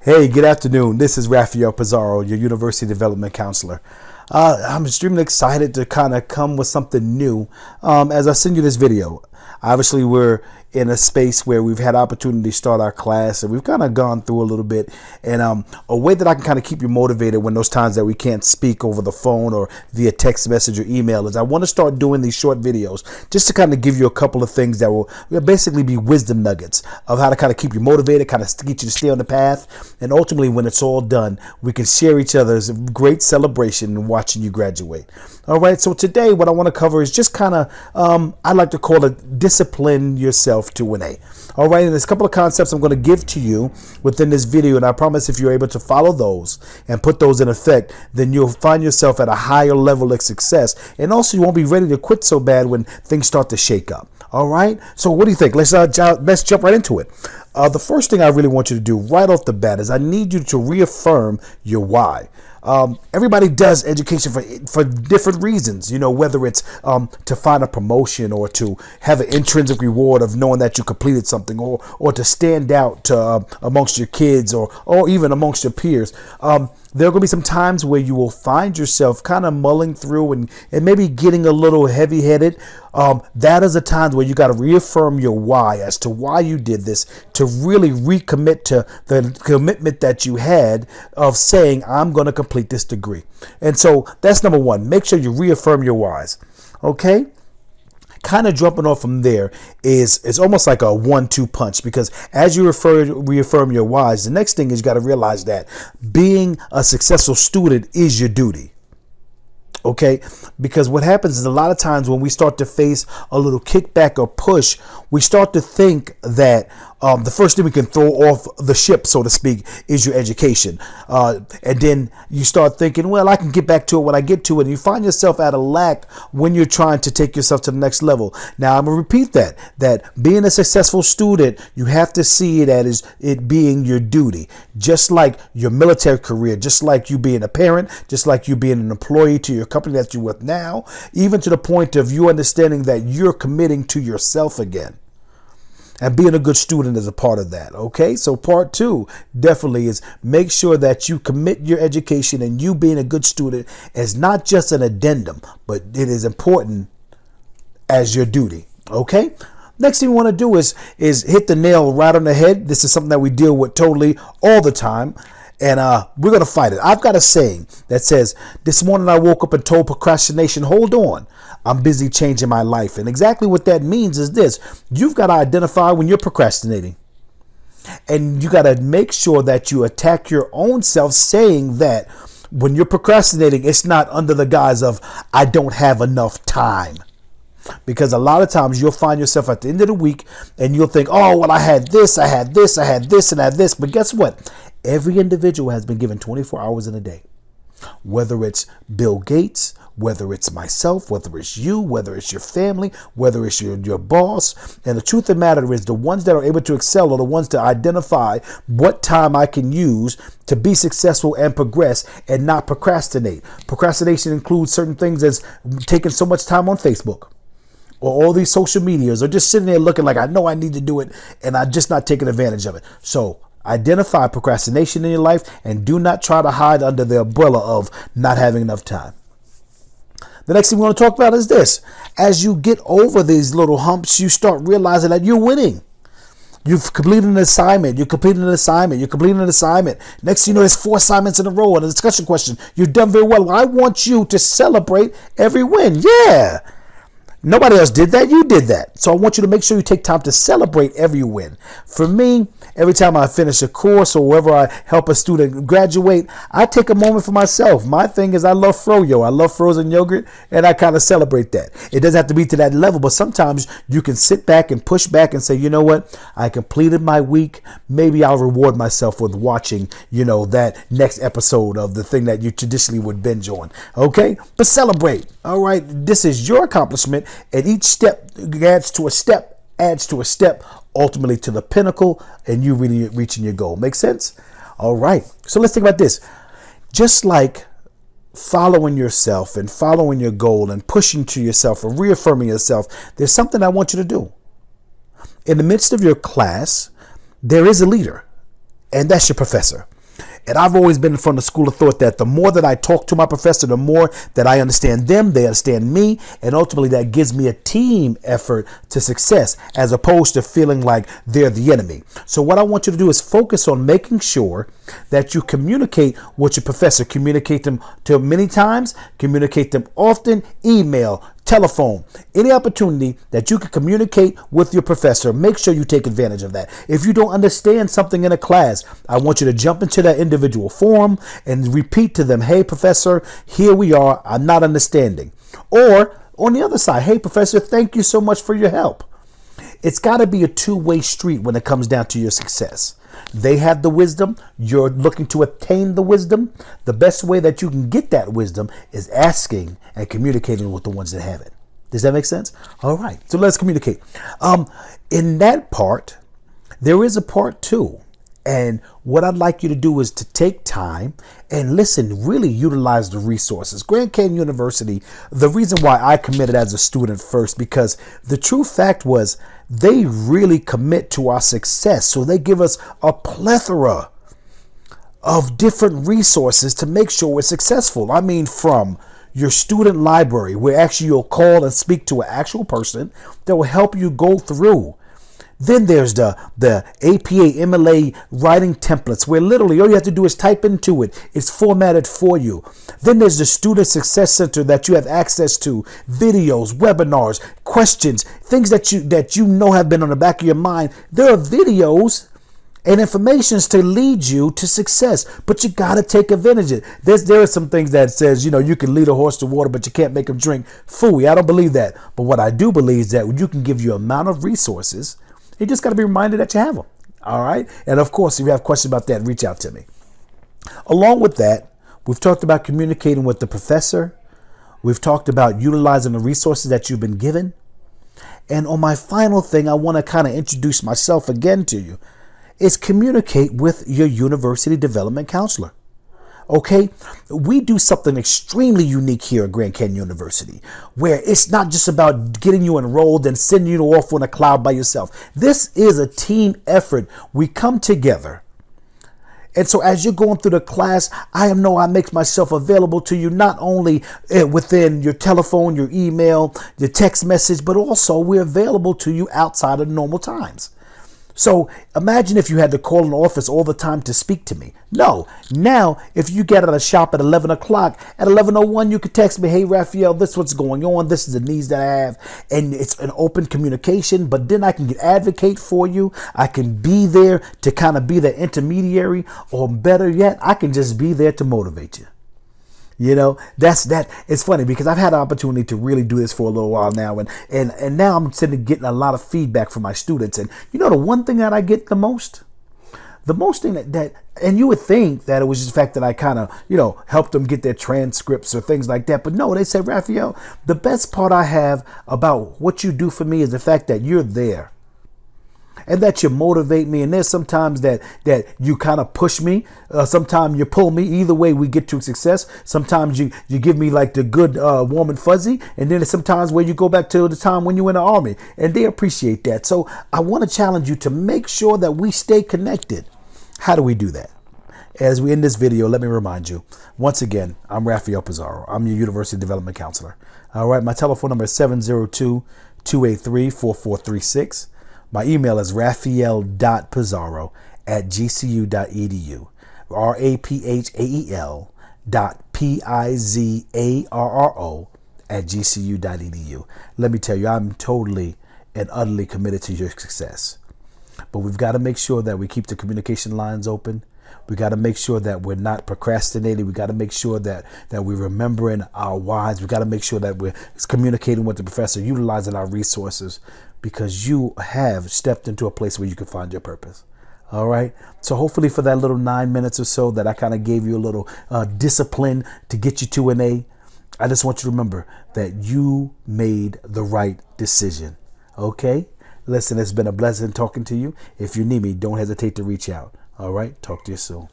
Hey, good afternoon. This is Raphael Pizarro, your University Development Counselor. I'm extremely excited to kind of come with something new as I send you this video. Obviously, we're in a space where we've had opportunity to start our class, and we've kind of gone through a little bit. And a way that I can kind of keep you motivated when those times that we can't speak over the phone or via text message or email is I want to start doing these short videos just to kind of give you a couple of things that will basically be wisdom nuggets of how to kind of keep you motivated, kind of get you to stay on the path. And ultimately, when it's all done, we can share each other's great celebration in watching you graduate. All right. So today, what I want to cover is just kind of, I like to call it discipline yourself to win A. All right. And there's a couple of concepts I'm going to give to you within this video. And I promise if you're able to follow those and put those in effect, then you'll find yourself at a higher level of success. And also you won't be ready to quit so bad when things start to shake up. All right. So what do you think? Let's jump right into it. The first thing I really want you to do right off the bat is I need you to reaffirm your why. Everybody does education for different reasons, you know, whether it's to find a promotion or to have an intrinsic reward of knowing that you completed something or to stand out amongst your kids or even amongst your peers. There are going to be some times where you will find yourself kind of mulling through and maybe getting a little heavy-headed. That is a time where you got to reaffirm your why as to why you did this, to really recommit to the commitment that you had of saying, I'm going to complete this degree. And so that's number one. Make sure you reaffirm your whys. Okay? Kind of jumping off from there is almost like a 1-2 punch, because as you reaffirm your whys, the next thing is you got to realize that being a successful student is your duty. Okay, because what happens is a lot of times when we start to face a little kickback or push, we start to think that the first thing we can throw off the ship, so to speak, is your education. And then you start thinking, well, I can get back to it when I get to it. And you find yourself at a lack when you're trying to take yourself to the next level. Now, I'm going to repeat that being a successful student, you have to see it as it being your duty, just like your military career, just like you being a parent, just like you being an employee to your company that you're with now, even to the point of you understanding that you're committing to yourself again. And being a good student is a part of that. Okay, so part two definitely is make sure that you commit your education, and you being a good student is not just an addendum, but it is important as your duty. Okay. Next thing we want to do is hit the nail right on the head. This is something that we deal with totally all the time. And we're going to fight it. I've got a saying that says, this morning I woke up and told procrastination, hold on, I'm busy changing my life. And exactly what that means is this. You've got to identify when you're procrastinating. And you got to make sure that you attack your own self, saying that when you're procrastinating, it's not under the guise of, I don't have enough time. Because a lot of times you'll find yourself at the end of the week and you'll think, oh, well, I had this, I had this, I had this, and I had this. But guess what? Every individual has been given 24 hours in a day. Whether it's Bill Gates, whether it's myself, whether it's you, whether it's your family, whether it's your boss. And the truth of the matter is the ones that are able to excel are the ones to identify what time I can use to be successful and progress and not procrastinate. Procrastination includes certain things as taking so much time on Facebook, or all these social medias, or just sitting there looking like I know I need to do it and I'm just not taking advantage of it. So identify procrastination in your life and do not try to hide under the umbrella of not having enough time. The next thing we want to talk about is this. As you get over these little humps, you start realizing that you're winning. You've completed an assignment. You completed an assignment. You completed an assignment. Next thing you know, there's 4 assignments in a row and a discussion question. You've done very well. I want you to celebrate every win. Yeah. Nobody else did that. You did that. So I want you to make sure you take time to celebrate every win. For me, every time I finish a course or wherever I help a student graduate, I take a moment for myself. My thing is I love froyo. I love frozen yogurt, and I kind of celebrate that. It doesn't have to be to that level, but sometimes you can sit back and push back and say, you know what? I completed my week. Maybe I'll reward myself with watching, that next episode of the thing that you traditionally would binge on. Okay? But celebrate. All right? This is your accomplishment. And each step adds to a step, ultimately to the pinnacle, and you really reaching your goal. Make sense? All right. So let's think about this. Just like following yourself and following your goal and pushing to yourself and reaffirming yourself, there's something I want you to do. In the midst of your class, there is a leader, and that's your professor. And I've always been from the school of thought that the more that I talk to my professor, the more that I understand them, they understand me, and ultimately that gives me a team effort to success as opposed to feeling like they're the enemy. So what I want you to do is focus on making sure that you communicate with your professor. Communicate them to many times, communicate them often, email, telephone, any opportunity that you can communicate with your professor. Make sure you take advantage of that. If you don't understand something in a class, I want you to jump into that individual forum and repeat to them, hey, professor, here we are. I'm not understanding. Or on the other side, hey, professor, thank you so much for your help. It's got to be a two-way street when it comes down to your success. They have the wisdom. You're looking to attain the wisdom. The best way that you can get that wisdom is asking and communicating with the ones that have it. Does that make sense? All right. So let's communicate. In that part, there is a part two. And what I'd like you to do is to take time and listen, really utilize the resources. Grand Canyon University, the reason why I committed as a student first, because the true fact was they really commit to our success. So they give us a plethora of different resources to make sure we're successful. I mean, from your student library, where actually you'll call and speak to an actual person that will help you go through. Then there's the APA, MLA writing templates where literally all you have to do is type into it. It's formatted for you. Then there's the Student Success Center that you have access to, videos, webinars, questions, things that you know have been on the back of your mind. There are videos and informations to lead you to success, but you got to take advantage of it. There are some things that says, you can lead a horse to water, but you can't make him drink. Phooey, I don't believe that. But what I do believe is that you can give you amount of resources. You just got to be reminded that you have them. All right. And of course, if you have questions about that, reach out to me. Along with that, we've talked about communicating with the professor. We've talked about utilizing the resources that you've been given. And on my final thing, I want to kind of introduce myself again to you, is communicate with your university development counselor. Okay, we do something extremely unique here at Grand Canyon University, where it's not just about getting you enrolled and sending you off on a cloud by yourself. This is a team effort. We come together. And so as you're going through the class, I make myself available to you, not only within your telephone, your email, your text message, but also we're available to you outside of normal times. So imagine if you had to call an office all the time to speak to me. No. Now, if you get out of shop at 11 o'clock, at 11:01, you could text me, hey, Raphael, this is what's going on. This is the needs that I have. And it's an open communication, but then I can advocate for you. I can be there to kind of be the intermediary, or better yet, I can just be there to motivate you. It's funny because I've had an opportunity to really do this for a little while now. And now I'm getting a lot of feedback from my students. And the one thing that I get the most thing that and you would think that it was just the fact that I kind of, helped them get their transcripts or things like that. But no, they said, Raphael, the best part I have about what you do for me is the fact that you're there. And that you motivate me. And there's sometimes that you kind of push me. Sometimes you pull me. Either way, we get to success. Sometimes you give me like the good warm and fuzzy. And then there's sometimes where you go back to the time when you were in the Army. And they appreciate that. So I want to challenge you to make sure that we stay connected. How do we do that? As we end this video, let me remind you, once again, I'm Raphael Pizarro. I'm your University Development Counselor. All right, my telephone number is 702-283-4436. My email is raphael.pizarro@gcu.edu. raphael.pizarro@gcu.edu. Let me tell you, I'm totally and utterly committed to your success. But we've got to make sure that we keep the communication lines open. We got to make sure that we're not procrastinating. We got to make sure that we're remembering our whys. We got to make sure that we're communicating with the professor, utilizing our resources, because you have stepped into a place where you can find your purpose. All right. So hopefully for that little 9 minutes or so that I kind of gave you a little discipline to get you to an A, I just want you to remember that you made the right decision. Okay. Listen, it's been a blessing talking to you. If you need me, don't hesitate to reach out. All right. Talk to you soon.